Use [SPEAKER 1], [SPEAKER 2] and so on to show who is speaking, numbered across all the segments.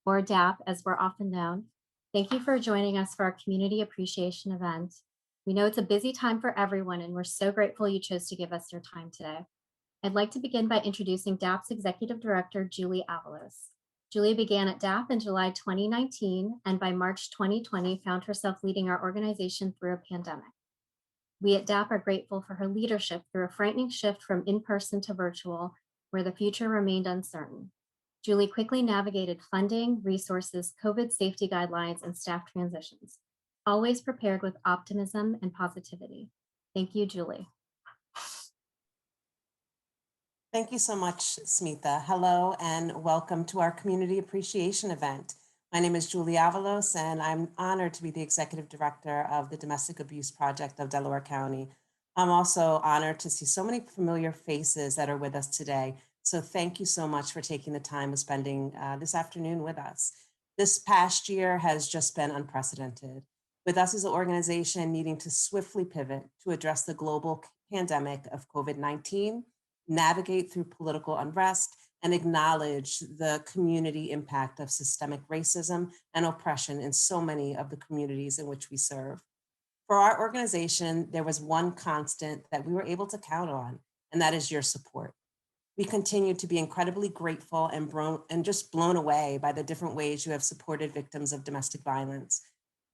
[SPEAKER 1] or Dapp as we're often known. Thank you for joining us for our Community Appreciation event. We know it's a busy time for everyone, and we're so grateful you chose to give us your time today. I'd like to begin by introducing Dapp's Executive Director, Julie Avalos. Julie began at Dapp in July 2019, and by March 2020 found herself leading our organization through a pandemic. We at Dapp are grateful for her leadership through a frightening shift from in-person to virtual, where the future remained uncertain. Julie quickly navigated funding, resources, COVID safety guidelines, and staff transitions, always prepared with optimism and positivity. Thank you, Julie.
[SPEAKER 2] Thank you so much, Smita. Hello and welcome to our Community Appreciation event. My name is Julie Avalos, and I'm honored to be the Executive Director of the Domestic Abuse Project of Delaware County. I'm also honored to see so many familiar faces that are with us today. So thank you so much for taking the time of spending this afternoon with us. This past year has just been unprecedented, with us as an organization needing to swiftly pivot to address the global pandemic of COVID-19, navigate through political unrest, and acknowledge the community impact of systemic racism and oppression in so many of the communities in which we serve. For our organization, there was one constant that we were able to count on, and that is your support. We continue to be incredibly grateful and just blown away by the different ways you have supported victims of domestic violence.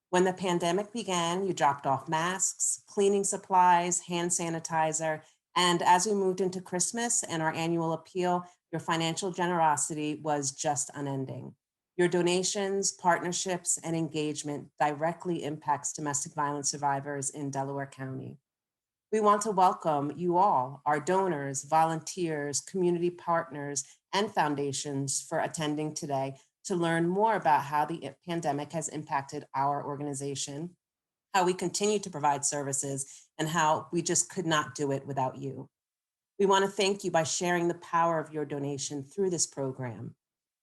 [SPEAKER 2] When the pandemic began, you dropped off masks, cleaning supplies, hand sanitizer, and as we moved into Christmas and our annual appeal, your financial generosity was just unending. Your donations, partnerships, and engagement directly impacts domestic violence survivors in Delaware County. We want to welcome you all, our donors, volunteers, community partners, and foundations for attending today to learn more about how the pandemic has impacted our organization, how we continue to provide services, and how we just could not do it without you. We want to thank you by sharing the power of your donation through this program.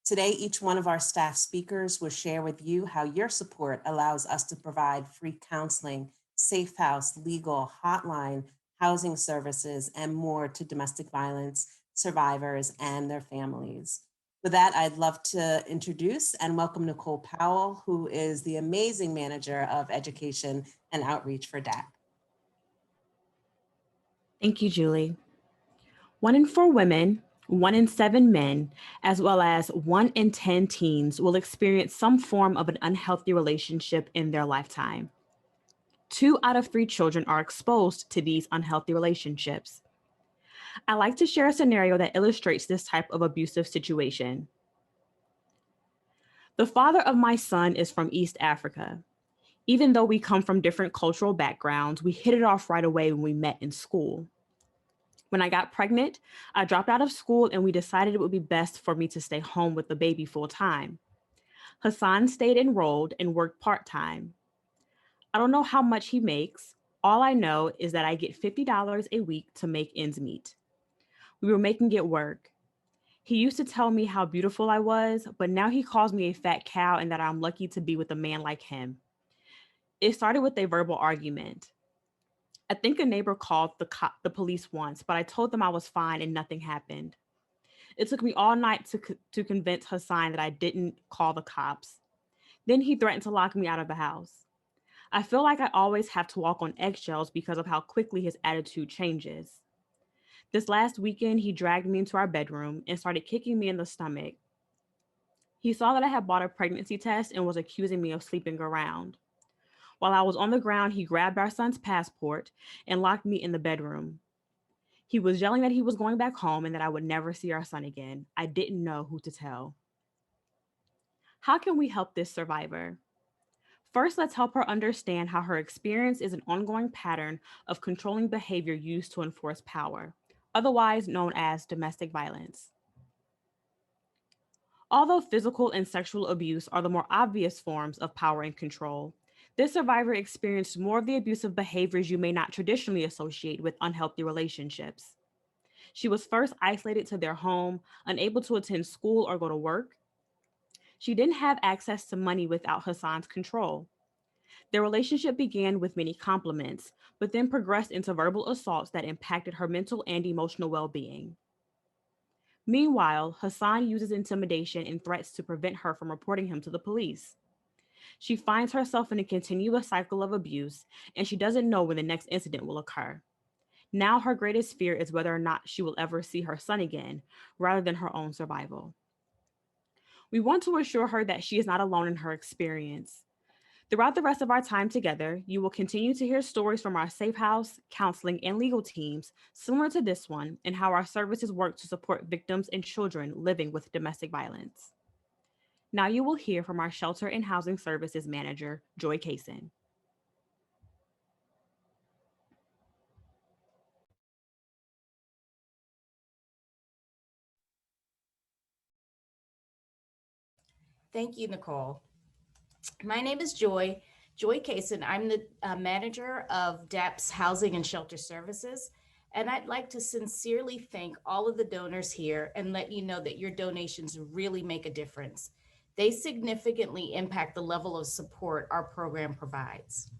[SPEAKER 2] Today, each one of our staff speakers will share with you how your support allows us to provide free counseling, safe house, legal, hotline, housing services, and more to domestic violence survivors and their families. With that, I'd love to introduce and welcome Nicole Powell, who is the amazing manager of education and outreach for Dapp.
[SPEAKER 3] Thank you, Julie. 1 in 4 women, 1 in 7 men, as well as 1 in 10 teens will experience some form of an unhealthy relationship in their lifetime. 2 out of 3 children are exposed to these unhealthy relationships. I like to share a scenario that illustrates this type of abusive situation. The father of my son is from East Africa. Even though we come from different cultural backgrounds, we hit it off right away when we met in school. When I got pregnant, I dropped out of school and we decided it would be best for me to stay home with the baby full time. Hassan stayed enrolled and worked part-time. I don't know how much he makes. All I know is that I get $50 a week to make ends meet. We were making it work. He used to tell me how beautiful I was, but now he calls me a fat cow and that I'm lucky to be with a man like him. It started with a verbal argument. I think a neighbor called the police once, but I told them I was fine and nothing happened. It took me all night to convince Hassan that I didn't call the cops. Then he threatened to lock me out of the house. I feel like I always have to walk on eggshells because of how quickly his attitude changes. This last weekend, he dragged me into our bedroom and started kicking me in the stomach. He saw that I had bought a pregnancy test and was accusing me of sleeping around. While I was on the ground, he grabbed our son's passport and locked me in the bedroom. He was yelling that he was going back home and that I would never see our son again. I didn't know who to tell. How can we help this survivor? First, let's help her understand how her experience is an ongoing pattern of controlling behavior used to enforce power, otherwise known as domestic violence. Although physical and sexual abuse are the more obvious forms of power and control, this survivor experienced more of the abusive behaviors you may not traditionally associate with unhealthy relationships. She was first isolated to their home, unable to attend school or go to work. She didn't have access to money without Hassan's control. Their relationship began with many compliments, but then progressed into verbal assaults that impacted her mental and emotional well-being. Meanwhile, Hassan uses intimidation and threats to prevent her from reporting him to the police. She finds herself in a continuous cycle of abuse, and she doesn't know when the next incident will occur. Now, her greatest fear is whether or not she will ever see her son again, rather than her own survival. We want to assure her that she is not alone in her experience. Throughout the rest of our time together, you will continue to hear stories from our safe house, counseling, and legal teams similar to this one, and how our services work to support victims and children living with domestic violence. Now you will hear from our Shelter and Housing Services Manager, Joy Kaysen.
[SPEAKER 4] Thank you, Nicole. My name is Joy Kaysen. I'm the manager of Dapp's Housing and Shelter Services. And I'd like to sincerely thank all of the donors here and let you know that your donations really make a difference. They significantly impact the level of support our program provides.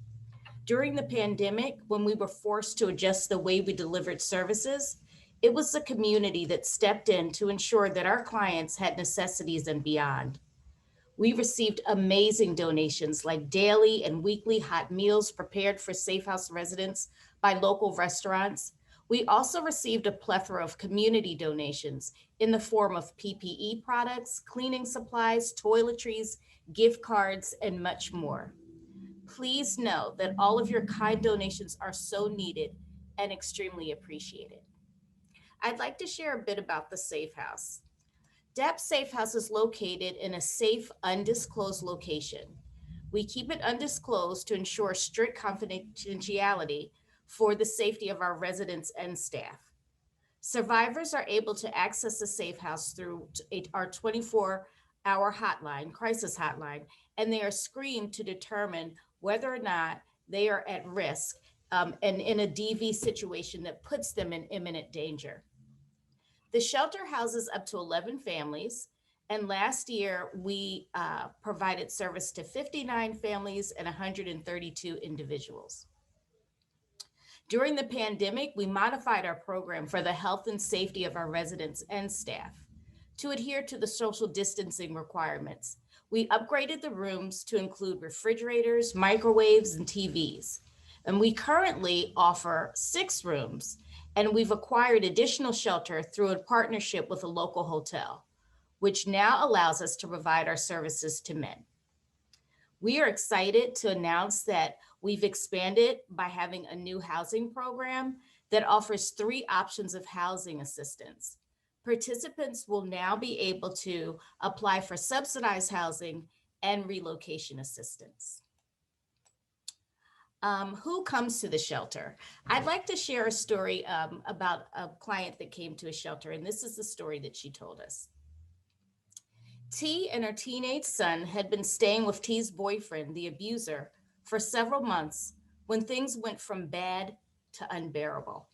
[SPEAKER 4] During the pandemic, when we were forced to adjust the way we delivered services, it was the community that stepped in to ensure that our clients had necessities and beyond. We received amazing donations like daily and weekly hot meals prepared for Safe House residents by local restaurants. We also received a plethora of community donations in the form of PPE products, cleaning supplies, toiletries, gift cards, and much more. Please know that all of your kind donations are so needed and extremely appreciated. I'd like to share a bit about the Safe House. Dapp Safe House is located in a safe, undisclosed location. We keep it undisclosed to ensure strict confidentiality for the safety of our residents and staff. Survivors are able to access the Safe House through our 24-hour hotline, crisis hotline, and they are screened to determine whether or not they are at risk and in a DV situation that puts them in imminent danger. The shelter houses up to 11 families, and last year we provided service to 59 families and 132 individuals. During the pandemic, we modified our program for the health and safety of our residents and staff. To adhere to the social distancing requirements, we upgraded the rooms to include refrigerators, microwaves, and TVs. And we currently offer 6 rooms, and we've acquired additional shelter through a partnership with a local hotel, which now allows us to provide our services to men. We are excited to announce that we've expanded by having a new housing program that offers 3 options of housing assistance. Participants will now be able to apply for subsidized housing and relocation assistance. Who comes to the shelter? I'd like to share a story about a client that came to a shelter, and this is the story that she told us. T and her teenage son had been staying with T's boyfriend, the abuser, for several months when things went from bad to unbearable.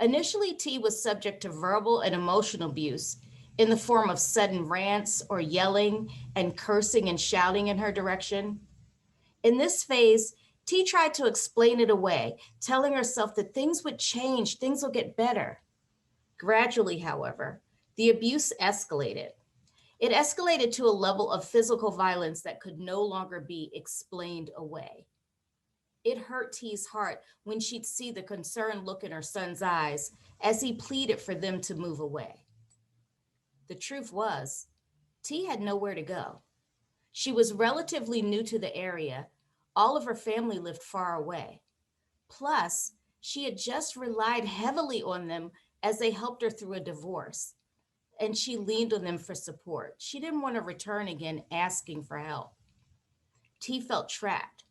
[SPEAKER 4] Initially, T was subject to verbal and emotional abuse in the form of sudden rants or yelling and cursing and shouting in her direction. In this phase, T tried to explain it away, telling herself that things would change, things will get better. Gradually, however, the abuse escalated. It escalated to a level of physical violence that could no longer be explained away. It hurt T's heart when she'd see the concerned look in her son's eyes as he pleaded for them to move away. The truth was, T had nowhere to go. She was relatively new to the area. All of her family lived far away. Plus, she had just relied heavily on them as they helped her through a divorce, and she leaned on them for support. She didn't want to return again asking for help. T felt trapped.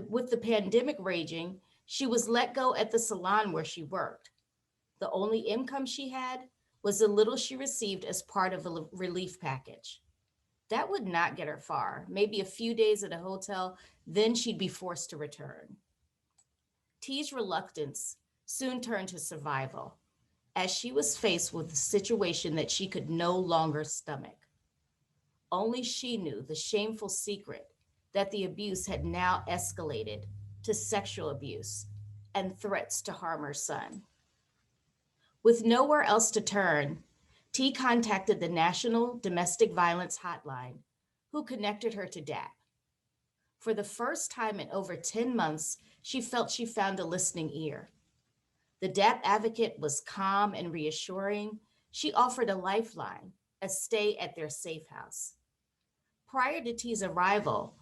[SPEAKER 4] With the pandemic raging, she was let go at the salon where she worked. The only income she had was the little she received as part of a relief package. That would not get her far, maybe a few days at a hotel, then she'd be forced to return. T's reluctance soon turned to survival as she was faced with a situation that she could no longer stomach. Only she knew the shameful secret that the abuse had now escalated to sexual abuse and threats to harm her son. With nowhere else to turn, T contacted the National Domestic Violence Hotline, who connected her to Dapp. For the first time in over 10 months, she felt she found a listening ear. The Dapp advocate was calm and reassuring. She offered a lifeline, a stay at their safe house. Prior to T's arrival,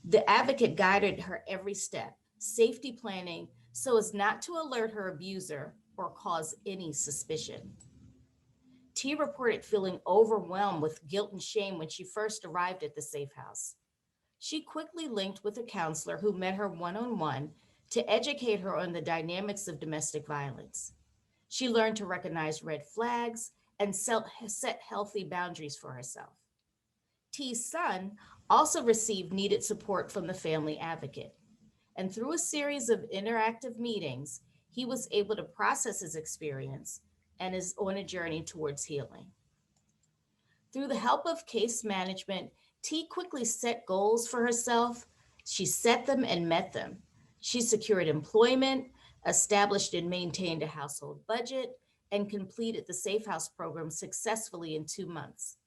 [SPEAKER 4] the advocate guided her every step, safety planning so as not to alert her abuser or cause any suspicion. T reported feeling overwhelmed with guilt and shame when she first arrived at the safe house. She quickly linked with a counselor who met her one-on-one to educate her on the dynamics of domestic violence. She learned to recognize red flags and set healthy boundaries for herself. T's son also received needed support from the family advocate. And through a series of interactive meetings, he was able to process his experience and is on a journey towards healing. Through the help of case management, T quickly set goals for herself. She set them and met them. She secured employment, established and maintained a household budget, and completed the Safe House program successfully in 2 months.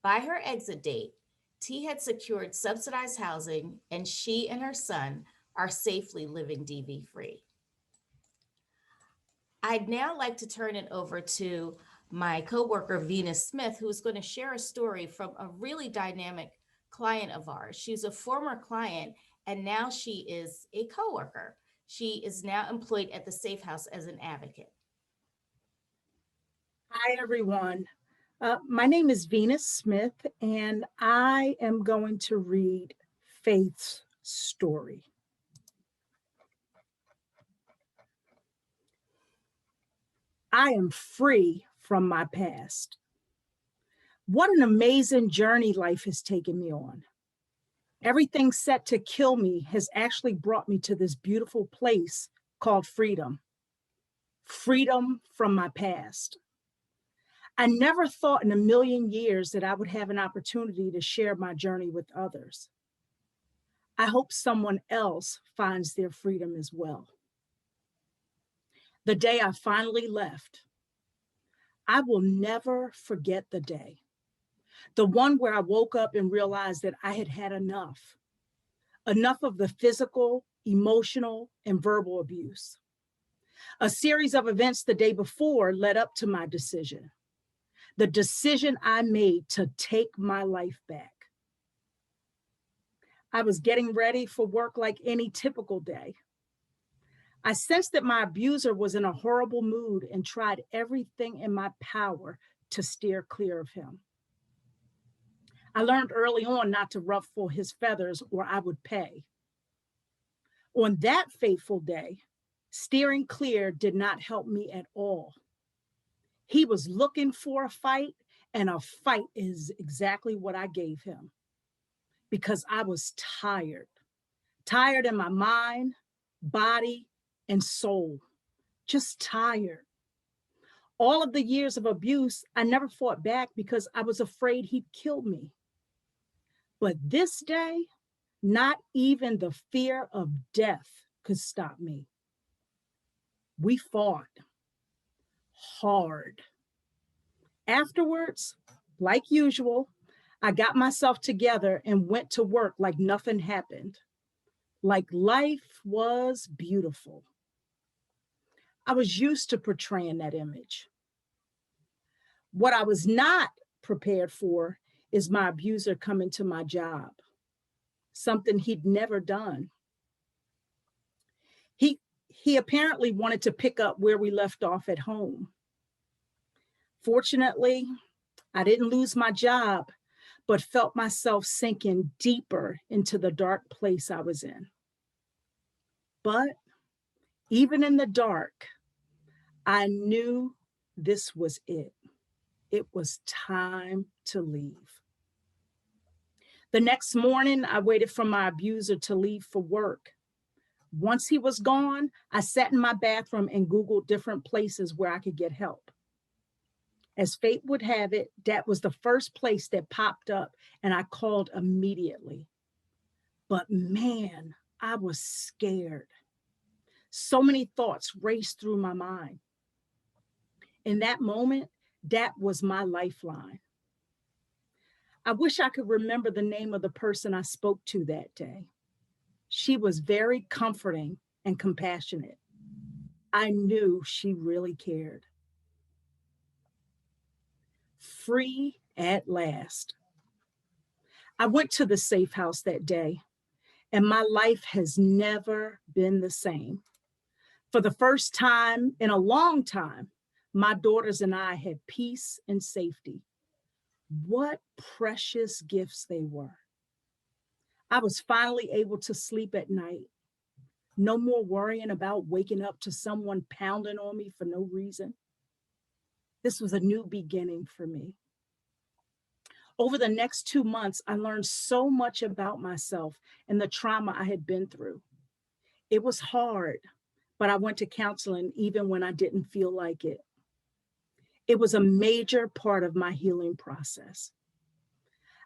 [SPEAKER 4] By her exit date, T had secured subsidized housing, and she and her son are safely living DV-free. I'd now like to turn it over to my coworker, Venus Smith, who is going to share a story from a really dynamic client of ours. She's a former client, and now she is a coworker. She is now employed at the Safe House as an advocate.
[SPEAKER 5] Hi, everyone. My name is Venus Smith, and I am going to read Faith's story. I am free from my past. What an amazing journey life has taken me on. Everything set to kill me has actually brought me to this beautiful place called freedom. Freedom from my past. I never thought in a million years that I would have an opportunity to share my journey with others. I hope someone else finds their freedom as well. The day I finally left, I will never forget the day. The one where I woke up and realized that I had had enough. Enough of the physical, emotional, and verbal abuse. A series of events the day before led up to my decision. The decision I made to take my life back. I was getting ready for work like any typical day. I sensed that my abuser was in a horrible mood and tried everything in my power to steer clear of him. I learned early on not to ruffle his feathers or I would pay. On that fateful day, steering clear did not help me at all. He was looking for a fight, and a fight is exactly what I gave him because I was tired. Tired in my mind, body, and soul. Just tired. All of the years of abuse, I never fought back because I was afraid he'd kill me. But this day, not even the fear of death could stop me. We fought hard. Afterwards, like usual, I got myself together and went to work like nothing happened, like life was beautiful. I was used to portraying that image. What I was not prepared for is my abuser coming to my job, something he'd never done. He apparently wanted to pick up where we left off at home. Fortunately, I didn't lose my job, but felt myself sinking deeper into the dark place I was in. But even in the dark, I knew this was it. It was time to leave. The next morning, I waited for my abuser to leave for work. Once he was gone, I sat in my bathroom and Googled different places where I could get help. As fate would have it, that was the first place that popped up, and I called immediately. But man, I was scared. So many thoughts raced through my mind. In that moment, Dapp was my lifeline. I wish I could remember the name of the person I spoke to that day. She was very comforting and compassionate. I knew she really cared. Free at last. I went to the safe house that day, and my life has never been the same. For the first time in a long time, my daughters and I had peace and safety. What precious gifts they were. I was finally able to sleep at night. No more worrying about waking up to someone pounding on me for no reason. This was a new beginning for me. Over the next 2 months, I learned so much about myself and the trauma I had been through. It was hard, but I went to counseling even when I didn't feel like it. It was a major part of my healing process.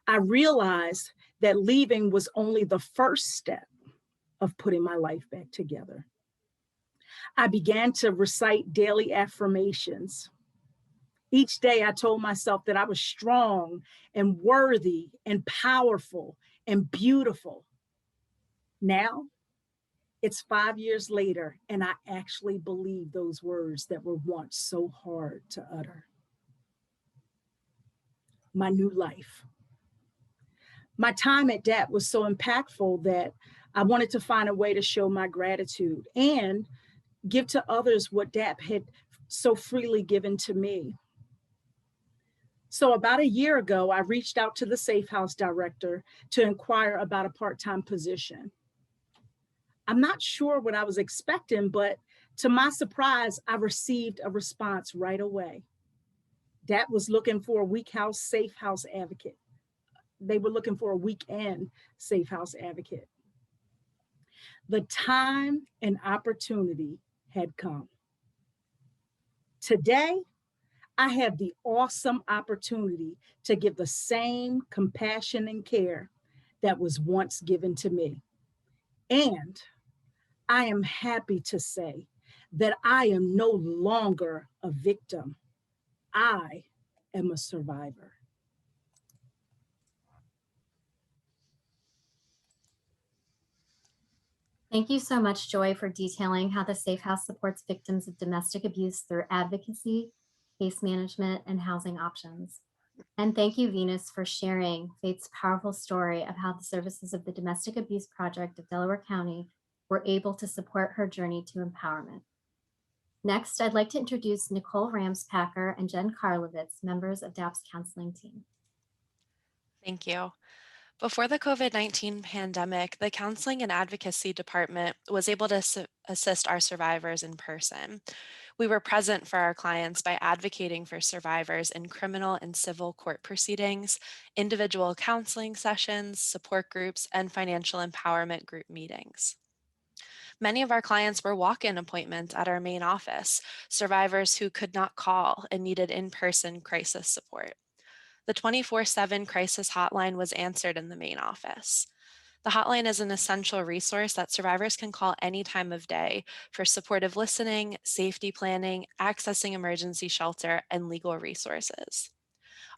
[SPEAKER 5] I realized that leaving was only the first step of putting my life back together. I began to recite daily affirmations. Each day I told myself that I was strong and worthy and powerful and beautiful. Now, it's 5 years later, and I actually believe those words that were once so hard to utter. My new life. My time at Dapp was so impactful that I wanted to find a way to show my gratitude and give to others what Dapp had so freely given to me. So about a year ago, I reached out to the Safe House director to inquire about a part-time position. I'm not sure what I was expecting, but to my surprise, I received a response right away. Dapp was looking for a safe house advocate. They were looking for a weekend safe house advocate. The time and opportunity had come. Today, I have the awesome opportunity to give the same compassion and care that was once given to me. And I am happy to say that I am no longer a victim. I am a survivor.
[SPEAKER 1] Thank you so much, Joy, for detailing how the Safe House supports victims of domestic abuse through advocacy, case management, and housing options. And thank you, Venus, for sharing Faith's powerful story of how the services of the Domestic Abuse Project of Delaware County were able to support her journey to empowerment. Next, I'd like to introduce Nicole Ramspacker and Jen Karlovitz, members of Dapp's counseling team.
[SPEAKER 6] Thank you. Before the COVID-19 pandemic, the Counseling and Advocacy Department was able to assist our survivors in person. We were present for our clients by advocating for survivors in criminal and civil court proceedings, individual counseling sessions, support groups, and financial empowerment group meetings. Many of our clients were walk-in appointments at our main office, survivors who could not call and needed in-person crisis support. The 24/7 crisis hotline was answered in the main office. The hotline is an essential resource that survivors can call any time of day for supportive listening, safety planning, accessing emergency shelter, and legal resources.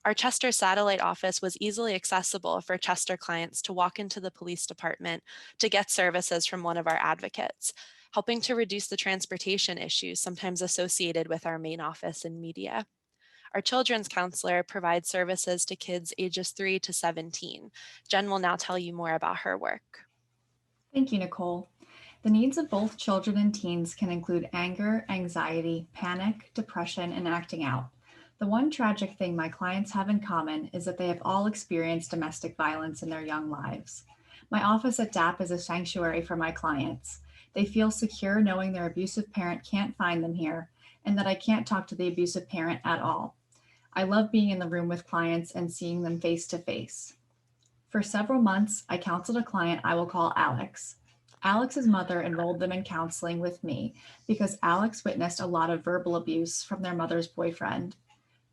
[SPEAKER 6] Our Chester satellite office was easily accessible for Chester clients to walk into the police department to get services from one of our advocates, helping to reduce the transportation issues sometimes associated with our main office and media. Our children's counselor provides services to kids ages 3 to 17. Jen will now tell you more about her work.
[SPEAKER 7] Thank you, Nicole. The needs of both children and teens can include anger, anxiety, panic, depression, and acting out. The one tragic thing my clients have in common is that they have all experienced domestic violence in their young lives. My office at Dapp is a sanctuary for my clients. They feel secure knowing their abusive parent can't find them here, and that I can't talk to the abusive parent at all. I love being in the room with clients and seeing them face to face. For several months, I counseled a client I will call Alex. Alex's mother enrolled them in counseling with me because Alex witnessed a lot of verbal abuse from their mother's boyfriend.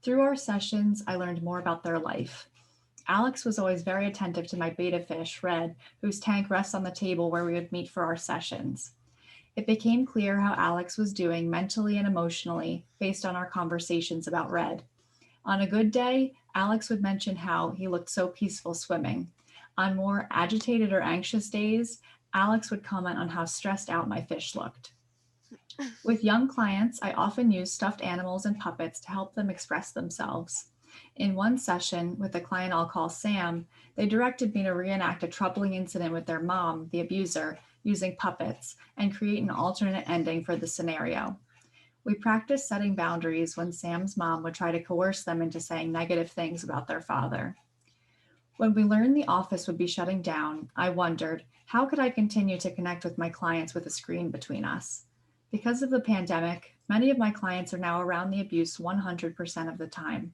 [SPEAKER 7] Through our sessions, I learned more about their life. Alex was always very attentive to my betta fish, Red, whose tank rests on the table where we would meet for our sessions. It became clear how Alex was doing mentally and emotionally based on our conversations about Red. On a good day, Alex would mention how he looked so peaceful swimming. On more agitated or anxious days, Alex would comment on how stressed out my fish looked. With young clients, I often use stuffed animals and puppets to help them express themselves. In one session with a client I'll call Sam, they directed me to reenact a troubling incident with their mom, the abuser, using puppets and create an alternate ending for the scenario. We practiced setting boundaries when Sam's mom would try to coerce them into saying negative things about their father. When we learned the office would be shutting down, I wondered, how could I continue to connect with my clients with a screen between us? Because of the pandemic, many of my clients are now around the abuse 100% of the time.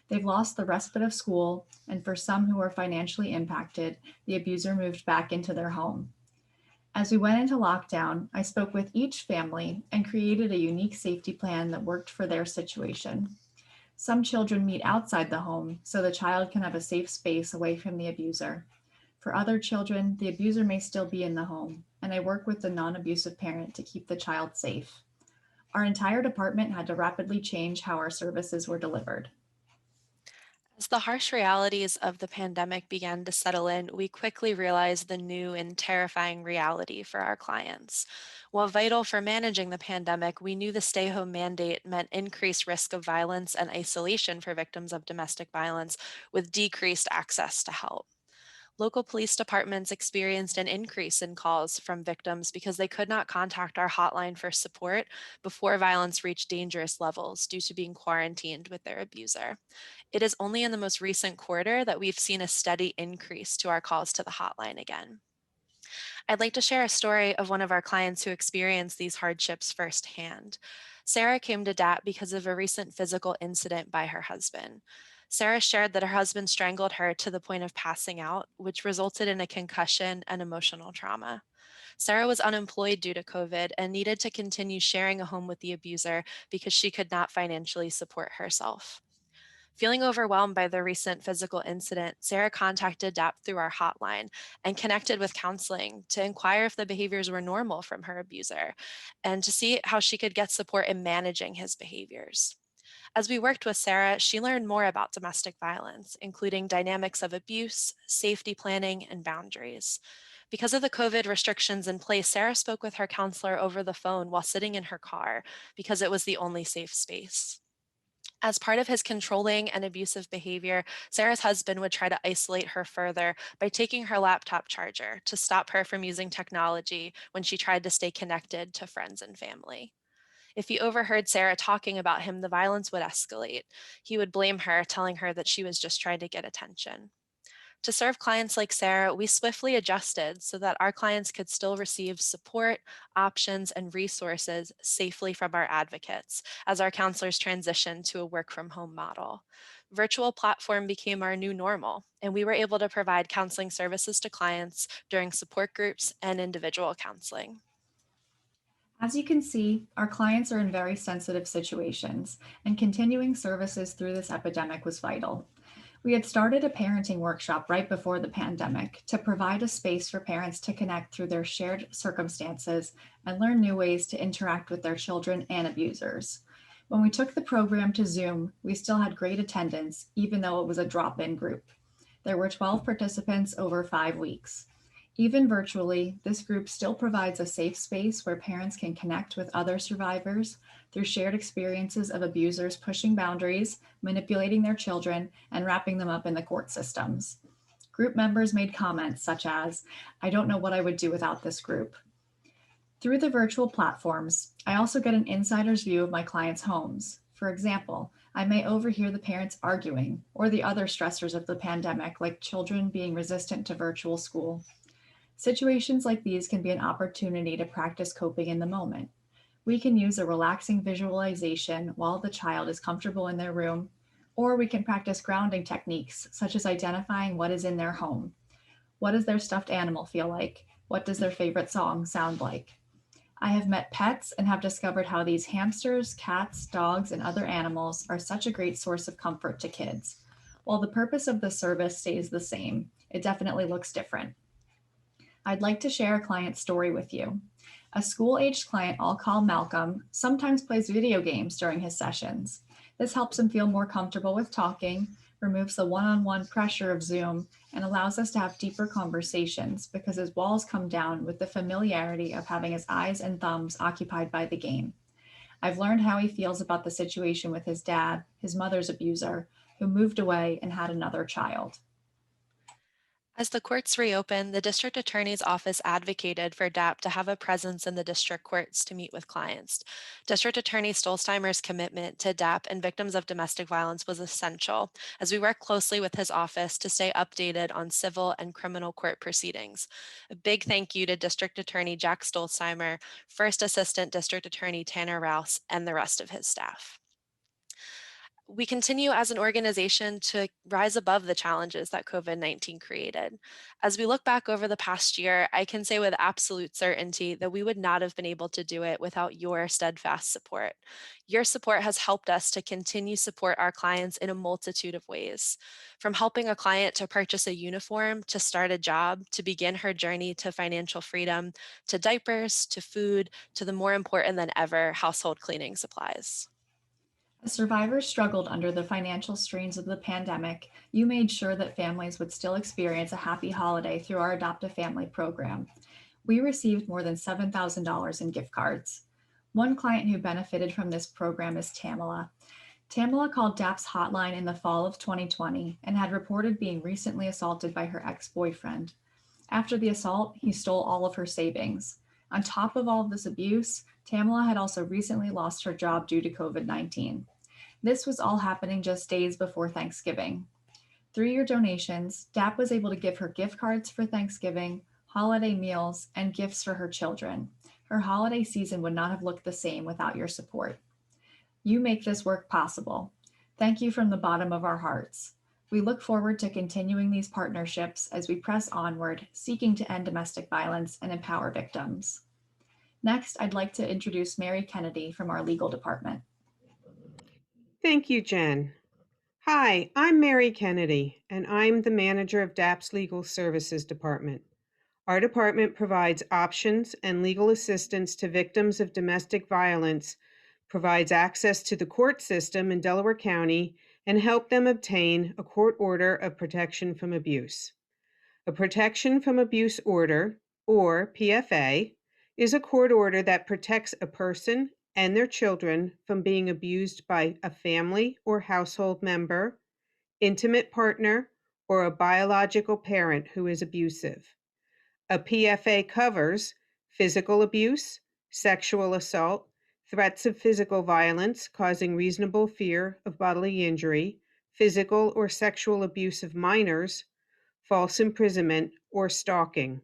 [SPEAKER 7] They've lost the respite of school, and for some who are financially impacted, the abuser moved back into their home. As we went into lockdown, I spoke with each family and created a unique safety plan that worked for their situation. Some children meet outside the home so the child can have a safe space away from the abuser. For other children, the abuser may still be in the home, and I work with the non-abusive parent to keep the child safe. Our entire department had to rapidly change how our services were delivered.
[SPEAKER 6] As the harsh realities of the pandemic began to settle in, we quickly realized the new and terrifying reality for our clients. While vital for managing the pandemic, we knew the stay home mandate meant increased risk of violence and isolation for victims of domestic violence with decreased access to help. Local police departments experienced an increase in calls from victims because they could not contact our hotline for support before violence reached dangerous levels due to being quarantined with their abuser. It is only in the most recent quarter that we've seen a steady increase to our calls to the hotline again. I'd like to share a story of one of our clients who experienced these hardships firsthand. Sarah came to Dapp because of a recent physical incident by her husband. Sarah shared that her husband strangled her to the point of passing out, which resulted in a concussion and emotional trauma. Sarah was unemployed due to COVID and needed to continue sharing a home with the abuser because she could not financially support herself. Feeling overwhelmed by the recent physical incident, Sarah contacted Dapp through our hotline and connected with counseling to inquire if the behaviors were normal from her abuser and to see how she could get support in managing his behaviors. As we worked with Sarah, she learned more about domestic violence, including dynamics of abuse, safety planning, and boundaries. Because of the COVID restrictions in place, Sarah spoke with her counselor over the phone while sitting in her car because it was the only safe space. As part of his controlling and abusive behavior, Sarah's husband would try to isolate her further by taking her laptop charger to stop her from using technology when she tried to stay connected to friends and family. If he overheard Sarah talking about him, the violence would escalate. He would blame her, telling her that she was just trying to get attention. To serve clients like Sarah, we swiftly adjusted so that our clients could still receive support, options, and resources safely from our advocates as our counselors transitioned to a work from home model. Virtual platform became our new normal, and we were able to provide counseling services to clients during support groups and individual counseling.
[SPEAKER 7] As you can see, our clients are in very sensitive situations, and continuing services through this epidemic was vital. We had started a parenting workshop right before the pandemic to provide a space for parents to connect through their shared circumstances and learn new ways to interact with their children and abusers. When we took the program to Zoom, we still had great attendance, even though it was a drop-in group. There were 12 participants over 5 weeks. Even virtually, this group still provides a safe space where parents can connect with other survivors through shared experiences of abusers pushing boundaries, manipulating their children, and wrapping them up in the court systems. Group members made comments such as, "I don't know what I would do without this group." Through the virtual platforms, I also get an insider's view of my clients' homes. For example, I may overhear the parents arguing or the other stressors of the pandemic, like children being resistant to virtual school. Situations like these can be an opportunity to practice coping in the moment. We can use a relaxing visualization while the child is comfortable in their room, or we can practice grounding techniques such as identifying what is in their home. What does their stuffed animal feel like? What does their favorite song sound like? I have met pets and have discovered how these hamsters, cats, dogs, and other animals are such a great source of comfort to kids. While the purpose of the service stays the same, it definitely looks different. I'd like to share a client story with you. A school-aged client I'll call Malcolm sometimes plays video games during his sessions. This helps him feel more comfortable with talking, removes the one-on-one pressure of Zoom, and allows us to have deeper conversations because his walls come down with the familiarity of having his eyes and thumbs occupied by the game. I've learned how he feels about the situation with his dad, his mother's abuser, who moved away and had another child.
[SPEAKER 6] As the courts reopened, the district attorney's office advocated for Dapp to have a presence in the district courts to meet with clients. District Attorney Stolzheimer's commitment to Dapp and victims of domestic violence was essential as we work closely with his office to stay updated on civil and criminal court proceedings. A big thank you to District Attorney Jack Stolzheimer, First Assistant District Attorney Tanner Rouse, and the rest of his staff. We continue as an organization to rise above the challenges that COVID-19 created. As we look back over the past year, I can say with absolute certainty that we would not have been able to do it without your steadfast support. Your support has helped us to continue support our clients in a multitude of ways, from helping a client to purchase a uniform, to start a job, to begin her journey to financial freedom, to diapers, to food, to the more important than ever household cleaning supplies.
[SPEAKER 7] As survivors struggled under the financial strains of the pandemic, you made sure that families would still experience a happy holiday through our Adopt a Family program. We received more than $7,000 in gift cards. One client who benefited from this program is Tamala. Tamala called Dapp's hotline in the fall of 2020 and had reported being recently assaulted by her ex-boyfriend. After the assault, he stole all of her savings. On top of all of this abuse, Tamala had also recently lost her job due to COVID-19. This was all happening just days before Thanksgiving. Through your donations, Dapp was able to give her gift cards for Thanksgiving, holiday meals, and gifts for her children. Her holiday season would not have looked the same without your support. You make this work possible. Thank you from the bottom of our hearts. We look forward to continuing these partnerships as we press onward, seeking to end domestic violence and empower victims. Next, I'd like to introduce Mary Kennedy from our legal department.
[SPEAKER 8] Thank you, Jen. Hi, I'm Mary Kennedy, and I'm the manager of Dapp's Legal Services Department. Our department provides options and legal assistance to victims of domestic violence, provides access to the court system in Delaware County, and help them obtain a court order of protection from abuse. A protection from abuse order, or PFA, is a court order that protects a person and their children from being abused by a family or household member, intimate partner, or a biological parent who is abusive. A PFA covers physical abuse, sexual assault, threats of physical violence causing reasonable fear of bodily injury, physical or sexual abuse of minors, false imprisonment, or stalking.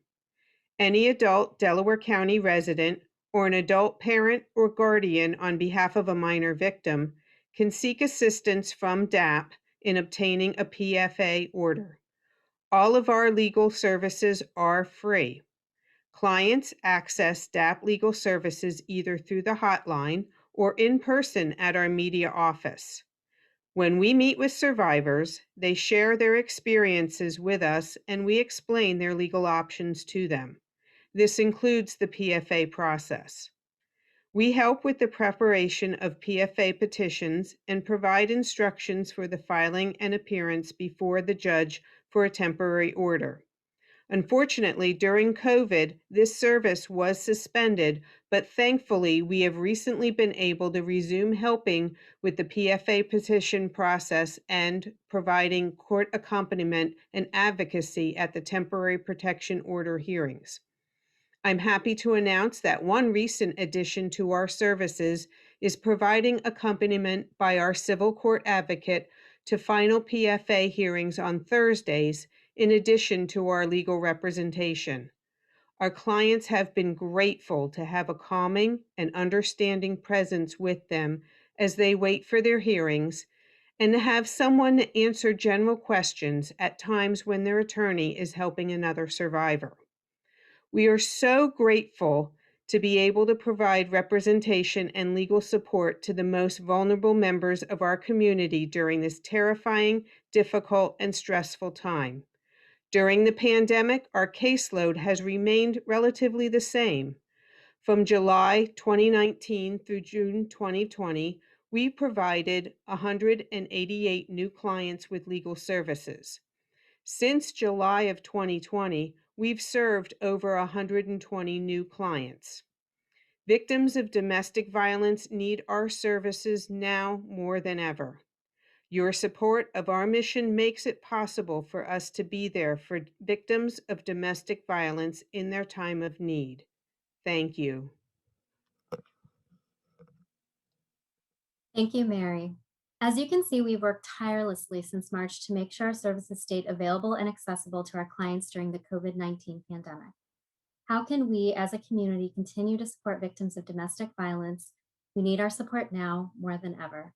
[SPEAKER 8] Any adult Delaware County resident or an adult parent or guardian on behalf of a minor victim can seek assistance from Dapp in obtaining a PFA order. All of our legal services are free. Clients access Dapp Legal Services either through the hotline or in person at our media office. When we meet with survivors, they share their experiences with us and we explain their legal options to them. This includes the PFA process. We help with the preparation of PFA petitions and provide instructions for the filing and appearance before the judge for a temporary order. Unfortunately, during COVID, this service was suspended, but thankfully, we have recently been able to resume helping with the PFA petition process and providing court accompaniment and advocacy at the temporary protection order hearings. I'm happy to announce that one recent addition to our services is providing accompaniment by our civil court advocate to final PFA hearings on Thursdays, in addition to our legal representation. Our clients have been grateful to have a calming and understanding presence with them as they wait for their hearings, and to have someone answer general questions at times when their attorney is helping another survivor. We are so grateful to be able to provide representation and legal support to the most vulnerable members of our community during this terrifying, difficult, and stressful time. During the pandemic, our caseload has remained relatively the same. From July 2019 through June 2020, we provided 188 new clients with legal services. Since July of 2020, we've served over 120 new clients. Victims of domestic violence need our services now more than ever. Your support of our mission makes it possible for us to be there for victims of domestic violence in their time of need. Thank you.
[SPEAKER 1] Thank you, Mary. As you can see, we've worked tirelessly since March to make sure our services stayed available and accessible to our clients during the COVID-19 pandemic. How can we as a community continue to support victims of domestic violence who need our support now more than ever?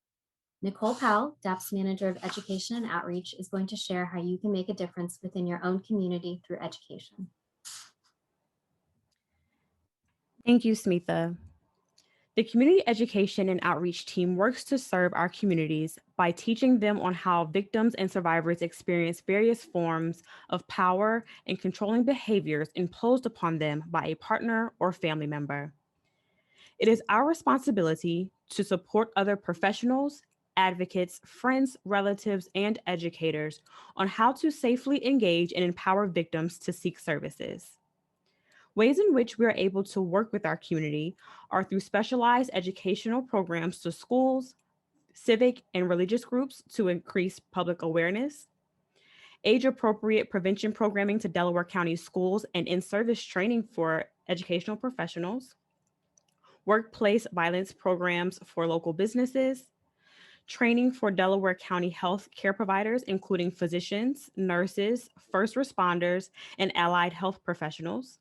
[SPEAKER 1] Nicole Powell, Dapp's Manager of Education and Outreach, is going to share how you can make a difference within your own community through education.
[SPEAKER 3] Thank you, Smitha. The Community Education and Outreach team works to serve our communities by teaching them on how victims and survivors experience various forms of power and controlling behaviors imposed upon them by a partner or family member. It is our responsibility to support other professionals, advocates, friends, relatives, and educators on how to safely engage and empower victims to seek services. Ways in which we are able to work with our community are through specialized educational programs to schools, civic and religious groups to increase public awareness, age-appropriate prevention programming to Delaware County schools and in-service training for educational professionals, workplace violence programs for local businesses, training for Delaware County health care providers, including physicians, nurses, first responders, and allied health professionals,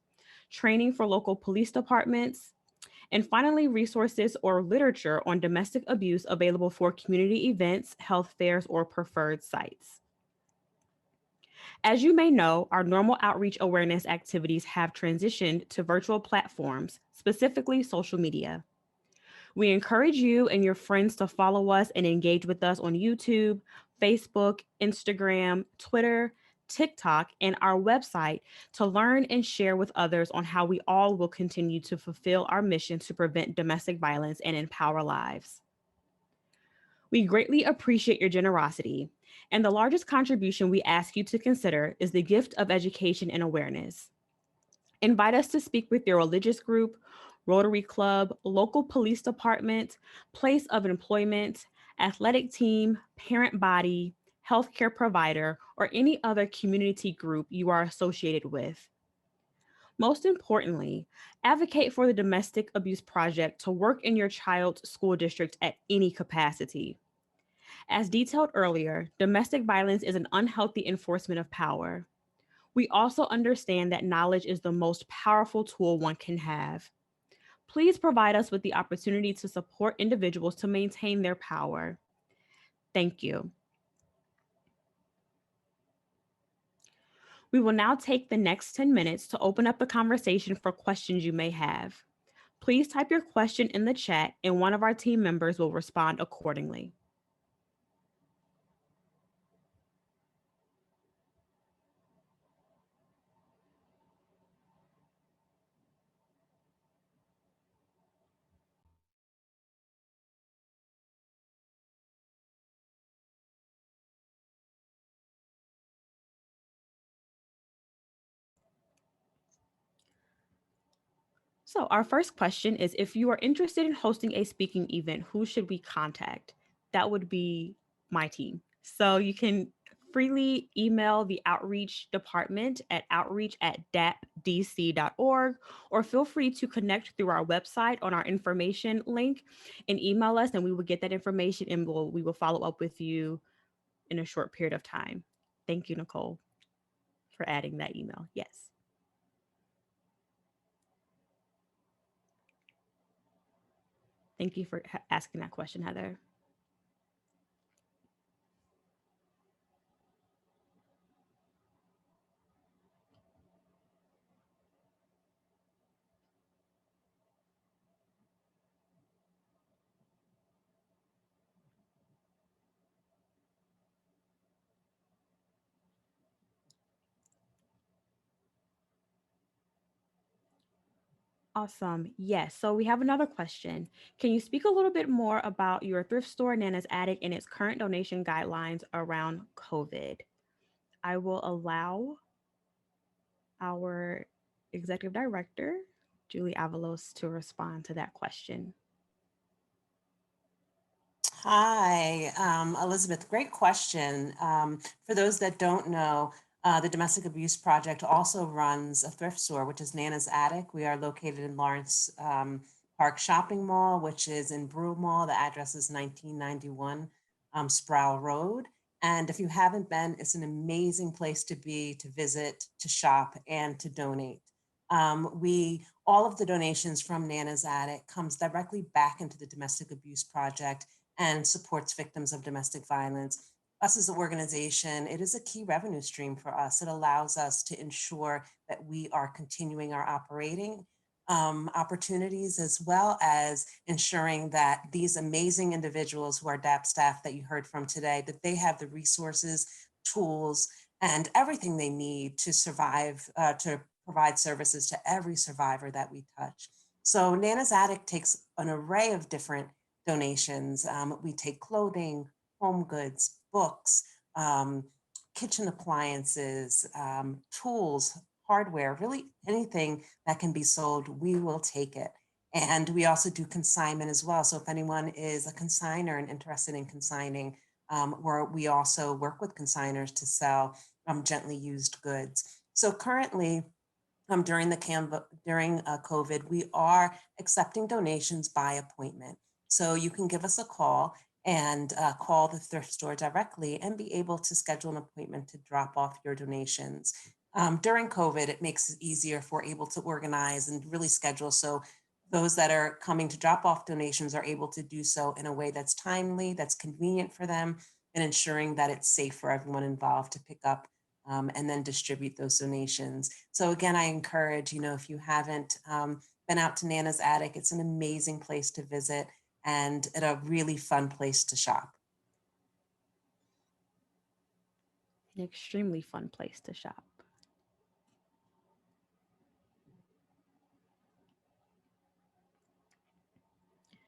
[SPEAKER 3] training for local police departments, and finally, resources or literature on domestic abuse available for community events, health fairs, or preferred sites. As you may know, our normal outreach awareness activities have transitioned to virtual platforms, specifically social media. We encourage you and your friends to follow us and engage with us on YouTube, Facebook, Instagram, Twitter, TikTok, and our website to learn and share with others on how we all will continue to fulfill our mission to prevent domestic violence and empower lives. We greatly appreciate your generosity, and the largest contribution we ask you to consider is the gift of education and awareness. Invite us to speak with your religious group, Rotary Club, local police department, place of employment, athletic team, parent body, healthcare provider, or any other community group you are associated with. Most importantly, advocate for the Domestic Abuse Project to work in your child's school district at any capacity. As detailed earlier, domestic violence is an unhealthy enforcement of power. We also understand that knowledge is the most powerful tool one can have. Please provide us with the opportunity to support individuals to maintain their power. Thank you. We will now take the next 10 minutes to open up the conversation for questions you may have. Please type your question in the chat and one of our team members will respond accordingly. So our first question is, if you are interested in hosting a speaking event, who should we contact? That would be my team. So you can freely email the outreach department at outreach@dappdc.org, or feel free to connect through our website on our information link and email us, and we will get that information and we will follow up with you in a short period of time. Thank you, Nicole, for adding that email. Yes. Thank you for asking that question, Heather. Awesome. Yes. So we have another question. Can you speak a little bit more about your thrift store, Nana's Attic, and its current donation guidelines around COVID? I will allow our executive director, Julie Avalos, to respond to that question.
[SPEAKER 2] Hi, Elizabeth, great question. For those that don't know, the Domestic Abuse Project also runs a thrift store, which is Nana's Attic. We are located in Lawrence Park Shopping Mall, which is in Brew Mall. The address is 1991 Sproul Road. And if you haven't been, it's an amazing place to be, to visit, to shop, and to donate. All of the donations from Nana's Attic comes directly back into the Domestic Abuse Project and supports victims of domestic violence. Us as an organization, it is a key revenue stream for us. It allows us to ensure that we are continuing our operating opportunities, as well as ensuring that these amazing individuals who are Dapp staff that you heard from today, that they have the resources, tools, and everything they need to survive, to provide services to every survivor that we touch. So Nana's Attic takes an array of different donations. We take clothing, home goods, books, kitchen appliances, tools, hardware, really anything that can be sold, we will take it. And we also do consignment as well. So if anyone is a consigner and interested in consigning, we also work with consigners to sell gently used goods. So currently, during COVID, we are accepting donations by appointment. So you can give us a call and call the thrift store directly and be able to schedule an appointment to drop off your donations. During COVID, it makes it easier if we're able to organize and really schedule. So those that are coming to drop off donations are able to do so in a way that's timely, that's convenient for them, and ensuring that it's safe for everyone involved to pick up and then distribute those donations. So again, I encourage, if you haven't been out to Nana's Attic, it's an amazing place to visit and a really fun place to shop.
[SPEAKER 3] An extremely fun place to shop.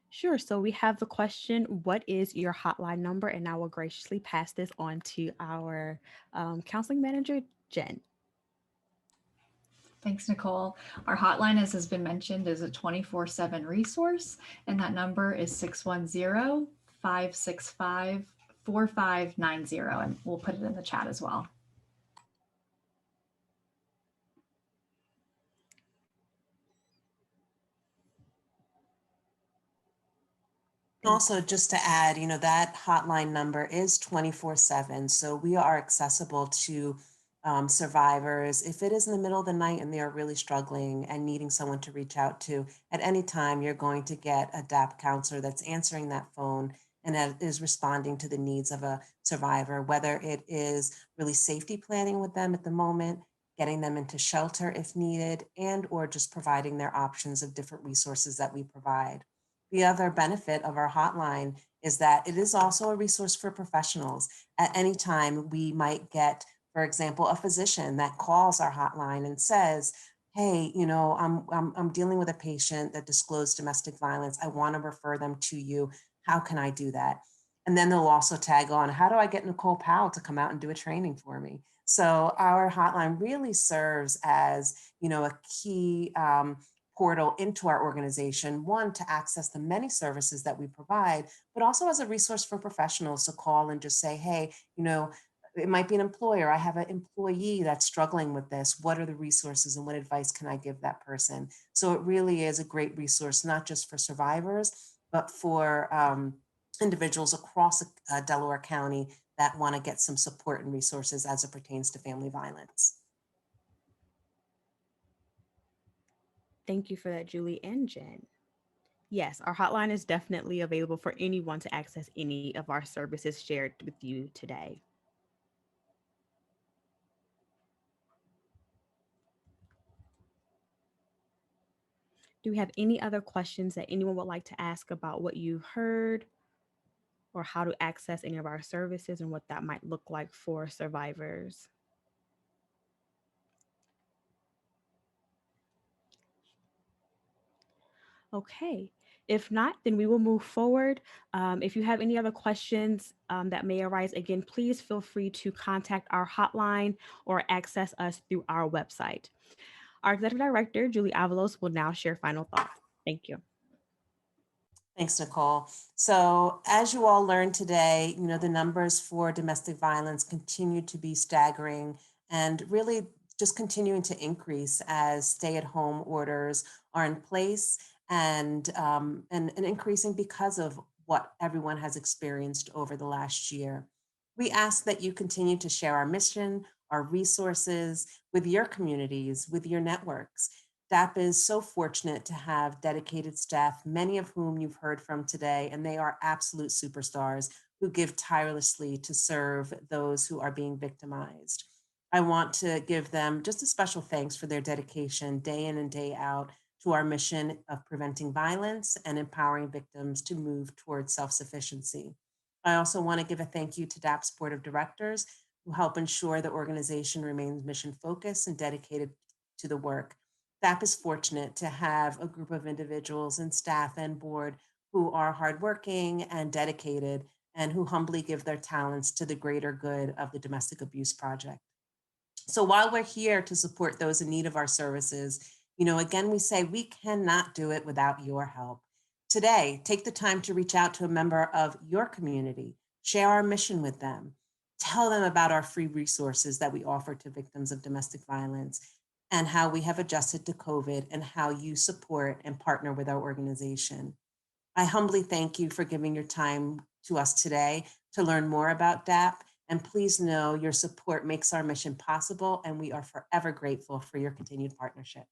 [SPEAKER 3] Sure. So we have the question, what is your hotline number? And I will graciously pass this on to our counseling manager, Jen.
[SPEAKER 7] Thanks, Nicole. Our hotline, as has been mentioned, is a 24/7 resource, and that number is 610-565-4590, and we'll put it in the chat as well.
[SPEAKER 2] Also, just to add, that hotline number is 24/7. So we are accessible to survivors. If it is in the middle of the night and they are really struggling and needing someone to reach out to, at any time, you're going to get a Dapp counselor that's answering that phone and that is responding to the needs of a survivor, whether it is really safety planning with them at the moment, getting them into shelter if needed, and or just providing their options of different resources that we provide. The other benefit of our hotline is that it is also a resource for professionals. At any time, we might get, for example, a physician that calls our hotline and says, hey, I'm dealing with a patient that disclosed domestic violence. I want to refer them to you. How can I do that? And then they'll also tag on, how do I get Nicole Powell to come out and do a training for me? So our hotline really serves as, a key portal into our organization, one, to access the many services that we provide, but also as a resource for professionals to call and just say, hey, it might be an employer. I have an employee that's struggling with this. What are the resources and what advice can I give that person? So it really is a great resource, not just for survivors, but for individuals across Delaware County that want to get some support and resources as it pertains to family violence.
[SPEAKER 3] Thank you for that, Julie and Jen. Yes, our hotline is definitely available for anyone to access any of our services shared with you today. Do we have any other questions that anyone would like to ask about what you heard or how to access any of our services and what that might look like for survivors? Okay. If not, then we will move forward. If you have any other questions that may arise, again, please feel free to contact our hotline or access us through our website. Our Executive Director, Julie Avalos, will now share final thoughts. Thank you.
[SPEAKER 2] Thanks, Nicole. So as you all learned today, the numbers for domestic violence continue to be staggering and really just continuing to increase as stay-at-home orders are in place and increasing because of what everyone has experienced over the last year. We ask that you continue to share our mission, our resources with your communities, with your networks. Dapp is so fortunate to have dedicated staff, many of whom you've heard from today, and they are absolute superstars who give tirelessly to serve those who are being victimized. I want to give them just a special thanks for their dedication day in and day out to our mission of preventing violence and empowering victims to move towards self-sufficiency. I also want to give a thank you to Dapp's Board of Directors who help ensure the organization remains mission focused and dedicated to the work. Dapp is fortunate to have a group of individuals and staff and board who are hardworking and dedicated and who humbly give their talents to the greater good of the Domestic Abuse Project. So while we're here to support those in need of our services, again, we say we cannot do it without your help. Today, take the time to reach out to a member of your community, share our mission with them, tell them about our free resources that we offer to victims of domestic violence and how we have adjusted to COVID and how you support and partner with our organization. I humbly thank you for giving your time to us today to learn more about Dapp. And please know your support makes our mission possible, and we are forever grateful for your continued partnership.